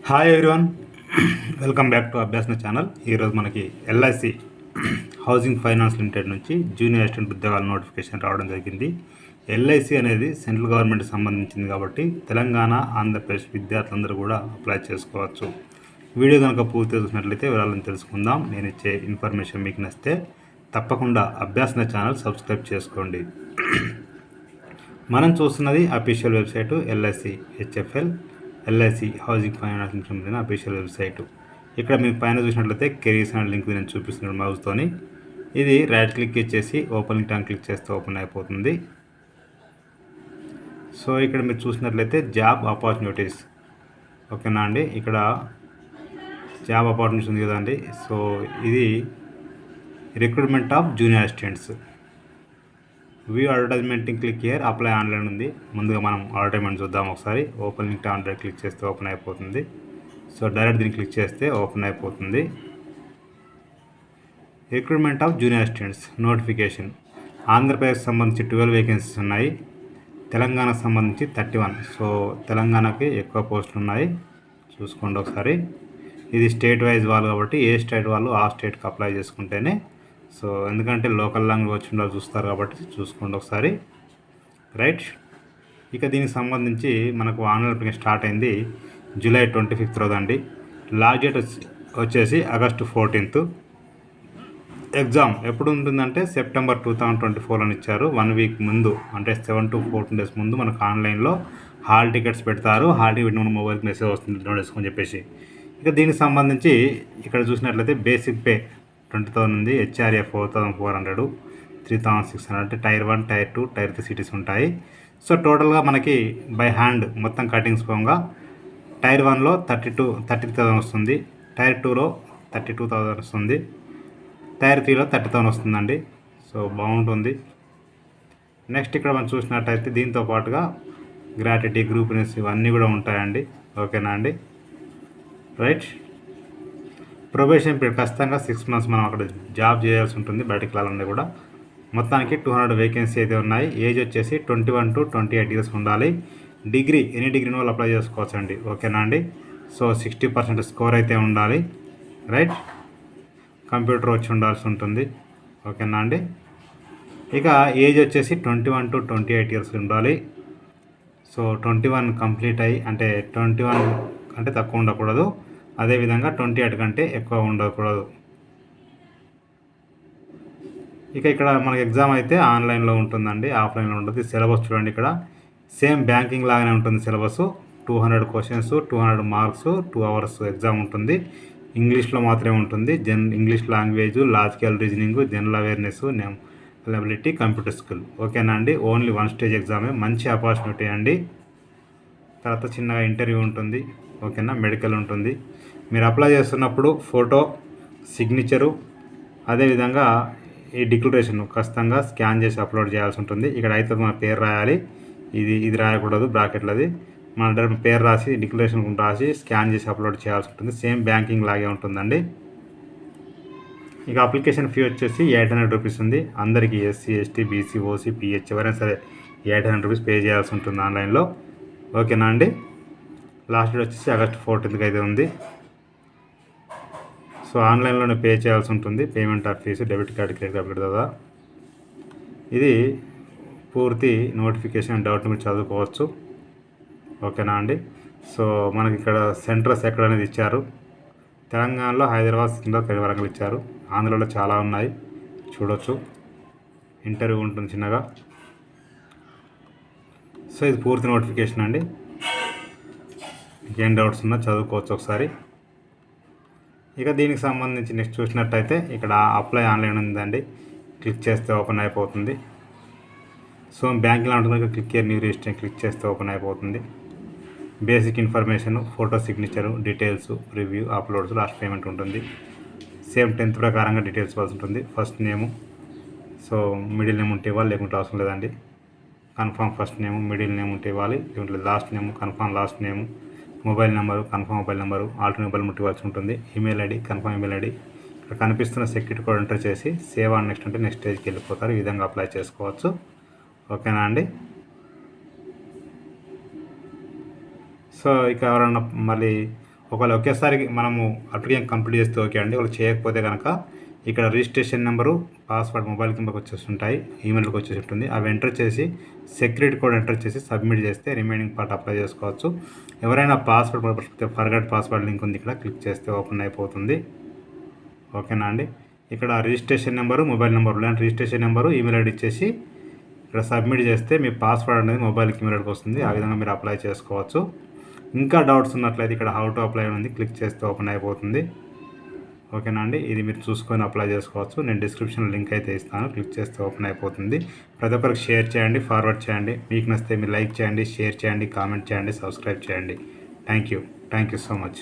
Hi everyone, welcome back to Abhyasana channel. ఈరోజు మనకి LIC housing finance limited నుంచి junior assistant ఉద్యోగాల నోటిఫికేషన్ రావడం జరిగింది. ఎల్ఐసి అనేది సెంట్రల్ గవర్నమెంట్కి సంబంధించింది కాబట్టి తెలంగాణ, ఆంధ్రప్రదేశ్ విద్యార్థులందరూ కూడా అప్లై చేసుకోవచ్చు. వీడియో కనుక పూర్తి చూసినట్లయితే వివరాలను తెలుసుకుందాం. నేను ఇచ్చే ఇన్ఫర్మేషన్ మీకు నచ్చితే తప్పకుండా అభ్యాసన ఛానల్ సబ్స్క్రైబ్ చేసుకోండి. మనం చూస్తున్నది official website LIC HFL LIC housing finance సంబంధించిన అఫీషియల్ వెబ్సైటు. ఇక్కడ మీకు పైన చూసినట్లయితే కెరీర్స్ అనే లింక్ నేను చూపిస్తున్నాను మౌస్తోని. ఇది రైట్ క్లిక్ ఇచ్చేసి ఓపెన్ లింక్ క్లిక్ చేస్తే ఓపెన్ అయిపోతుంది. సో ఇక్కడ మీరు చూసినట్లయితే జాబ్ ఆపర్చునిటీస్, ఓకేనా అండి. ఇక్కడ జాబ్ ఆపర్చునిటీస్ ఉంది కదండి. సో ఇది recruitment of junior assistants. View advertisement click here, apply online ఉంది. ముందుగా మనం అడ్వర్టైజ్మెంట్ చూద్దాం ఒకసారి. ఓపెన్ లింక్ ఆన్లైన్ క్లిక్ చేస్తే ఓపెన్ అయిపోతుంది. సో డైరెక్ట్ దీన్ని క్లిక్ చేస్తే ఓపెన్ అయిపోతుంది. Recruitment of junior assistants notification. Andhra Pradesh సంబంధించి 12 వేకెన్సీస్ ఉన్నాయి, తెలంగాణకు సంబంధించి 31. సో తెలంగాణకి ఎక్కువ పోస్టులు ఉన్నాయి, చూసుకోండి ఒకసారి. ఇది స్టేట్ వైజ్ వాళ్ళు కాబట్టి ఏ స్టేట్ వాళ్ళు ఆ స్టేట్కి అప్లై చేసుకుంటేనే. సో ఎందుకంటే లోకల్ లాంగ్వేజ్ వచ్చి ఉండాలి చూస్తారు కాబట్టి చూసుకోండి ఒకసారి, రైట్. ఇక దీనికి సంబంధించి మనకు ఆన్లైన్ అప్లికేషన్ స్టార్ట్ అయింది జూలై 25 రోజు అండి. లాస్ట్ డేట్ వచ్చేసి ఆగస్టు 14. ఎగ్జామ్ ఎప్పుడు ఉంటుందంటే సెప్టెంబర్ 2024 అని ఇచ్చారు. 1 వీక్ ముందు, అంటే 7 to 14 days ముందు మనకు ఆన్లైన్లో హాల్ టికెట్స్ పెడతారు. హాల్ టికెట్ మన మొబైల్కి మెసేజ్ వస్తుంది డౌన్లోడ్ చేసుకొని చెప్పేసి. ఇక దీనికి సంబంధించి ఇక్కడ చూసినట్లయితే బేసిక్ పే 20,000 ఉంది, హెచ్ఆర్ఏ 4,400, 3,600 అంటే టైర్ 1, టైర్ 2, టైర్ 3 సిటీస్ ఉంటాయి. సో టోటల్గా మనకి బై హ్యాండ్ మొత్తం కటింగ్స్ పోగా టైర్ 1లో 30,000 వస్తుంది, టైర్ 2లో 32,000 వస్తుంది, టైర్ 3లో 30,000 వస్తుందండి. సో బాగుంటుంది. నెక్స్ట్ ఇక్కడ మనం చూసినట్టయితే దీంతో పాటుగా గ్రాట్యుటీ, గ్రూప్నెస్ ఇవన్నీ కూడా ఉంటాయండి, ఓకేనా అండి, రైట్. ప్రొబేషన్ పీరియడ్ ఖచ్చితంగా 6 months మనం అక్కడ జాబ్ చేయాల్సి ఉంటుంది, బయటకు వెళ్ళాలన్నా కూడా. మొత్తానికి 200 వేకెన్సీ అయితే ఉన్నాయి. ఏజ్ వచ్చేసి 21 to 28 years ఉండాలి. డిగ్రీ ఎనీ డిగ్రీ వాళ్ళు అప్లై చేసుకోవచ్చు అండి, ఓకేనా అండి. సో 60% స్కోర్ అయితే ఉండాలి, రైట్. కంప్యూటర్ వచ్చి ఉండాల్సి ఉంటుంది, ఓకేనా అండి. ఇక ఏజ్ వచ్చేసి 21 to 28 years ఉండాలి. సో 21 కంప్లీట్ అయ్యి, అంటే 21 కంటే తక్కువ ఉండకూడదు, అదేవిధంగా 28 కంటే ఎక్కువ ఉండకూడదు. ఇక ఇక్కడ మనకి ఎగ్జామ్ అయితే ఆన్లైన్లో ఉంటుందండి, ఆఫ్లైన్లో ఉంటుంది. సిలబస్ చూడండి, ఇక్కడ సేమ్ బ్యాంకింగ్ లాగానే ఉంటుంది syllabus. 200 questions, 200 marks, 2 hours exam ఉంటుంది. ఇంగ్లీష్లో మాత్రమే ఉంటుంది. English language, logical reasoning, general awareness, ability, computer skill, ఓకేనా అండి. ఓన్లీ 1 stage ఎగ్జామే, మంచి ఆపర్చునిటీ అండి. తర్వాత చిన్నగా ఇంటర్వ్యూ ఉంటుంది, ఓకేనా. మెడికల్ ఉంటుంది. మీరు అప్లై చేస్తున్నప్పుడు ఫోటో, సిగ్నేచరు, అదేవిధంగా ఈ డిక్లరేషన్ ఖచ్చితంగా స్కాన్ చేసి అప్లోడ్ చేయాల్సి ఉంటుంది. ఇక్కడ అయితే మన పేరు రాయాలి, ఇది రాయకూడదు బ్రాకెట్లది. మన పేరు రాసి డిక్లరేషన్ రాసి స్కాన్ చేసి అప్లోడ్ చేయాల్సి ఉంటుంది. సేమ్ బ్యాంకింగ్ లాగే ఉంటుందండి. ఇక అప్లికేషన్ ఫీ వచ్చేసి 800 రూపీస్ ఉంది. అందరికీ SC, ST, BC, OC, pH ఎవరైనా సరే 800 రూపీస్ పే చేయాల్సి ఉంటుంది ఆన్లైన్లో, ఓకేనా అండి. లాస్ట్ డేట్ వచ్చేసి ఆగస్టు 14కి అయితే ఉంది. సో ఆన్లైన్లోనే పే చేయాల్సి ఉంటుంది. Payment of fee debit card, credit card కదా. ఇది పూర్తి నోటిఫికేషన్, డౌట్ మీరు చదువుకోవచ్చు, ఓకేనా అండి. సో మనకి ఇక్కడ సెంటర్స్ ఎక్కడ అనేది ఇచ్చారు. తెలంగాణలో హైదరాబాద్, సికింద్రాబాద్, వరంగల్ ఇచ్చారు. ఆంధ్రలో చాలా ఉన్నాయి, చూడొచ్చు. ఇంటర్వ్యూ ఉంటుంది చిన్నగా. సో ఇది పూర్తి నోటిఫికేషన్ అండి. ఏం డౌట్స్ ఉన్నా చదువుకోవచ్చు ఒకసారి. ఇక దీనికి సంబంధించి నెక్స్ట్ చూసినట్టయితే ఇక్కడ అప్లై ఆన్లైన్ ఉందండి, క్లిక్ చేస్తే ఓపెన్ అయిపోతుంది. సో బ్యాంకులో ఉంటుంది, click here new register click చేస్తే ఓపెన్ అయిపోతుంది. Basic information, photo, signature, details, review, uploads, last payment ఉంటుంది. సేమ్ 10th ప్రకారంగా డీటెయిల్స్ ఇవ్వాల్సి ఉంటుంది. First name, so middle name ఉంటే ఇవ్వాలి, లేకుంటే అవసరం లేదండి. Confirm first name, middle name ఉంటే ఇవ్వాలి, లేకుంటే last name, confirm last name, mobile number, confirm mobile number, alter mobile ముట్టి ఇవ్వాల్సి ఉంటుంది. Email ID, confirm email ID. ఇక్కడ కనిపిస్తున్న సెక్యూరిటీ కోడ్ ఎంటర్ చేసి సేవ్ ఆన్ నెక్స్ట్ అంటే నెక్స్ట్ స్టేజ్కి వెళ్ళిపోతారు. ఈ విధంగా అప్లై చేసుకోవచ్చు, ఓకేనా అండి. సో ఇక ఎవరన్నా మళ్ళీ ఒకవేళ ఒకేసారి మనము అప్లికేషన్ కంప్లీట్ చేస్తే ఓకే అండి. ఒకవేళ చేయకపోతే కనుక ఇక్కడ రిజిస్ట్రేషన్ నెంబరు, పాస్వర్డ్ మొబైల్ కిందకి వచ్చేసి ఉంటాయి, ఈమెయిల్కి వచ్చేసి ఉంటుంది. అవి ఎంటర్ చేసి సెక్యూరిటీ కోడ్ ఎంటర్ చేసి సబ్మిట్ చేస్తే రిమైనింగ్ పార్ట్ అప్లై చేసుకోవచ్చు. ఎవరైనా పాస్వర్డ్ మర్చిపోతే ఫర్గట్ పాస్వర్డ్ లింక్ ఉంది, ఇక్కడ క్లిక్ చేస్తే ఓపెన్ అయిపోతుంది. ఓకేనా అండి. ఇక్కడ రిజిస్ట్రేషన్ నెంబరు, మొబైల్ నెంబర్, లేదంటే రిజిస్ట్రేషన్ నెంబరు, ఈమెయిల్ ఐడి ఇచ్చేసి ఇక్కడ సబ్మిట్ చేస్తే మీ పాస్వర్డ్ అనేది మొబైల్కి ఈమెయిల్కి వస్తుంది. ఆ విధంగా మీరు అప్లై చేసుకోవచ్చు. ఇంకా డౌట్స్ ఉన్నట్లయితే ఇక్కడ హౌ టు అప్లై ఉంది, క్లిక్ చేస్తే ఓపెన్ అయిపోతుంది. ఓకేనా అండి. ఇది మీరు చూసుకొని అప్లై చేసుకోవచ్చు. నేను డిస్క్రిప్షన్లో లింక్ అయితే ఇస్తాను, క్లిక్ చేస్తే ఓపెన్ అయిపోతుంది. ప్రతి ఒక్కరికి షేర్ చేయండి, ఫార్వర్డ్ చేయండి. మీకు నచ్చితే మీరు లైక్ చేయండి, షేర్ చేయండి, కామెంట్ చేయండి, సబ్స్క్రైబ్ చేయండి. Thank you so much.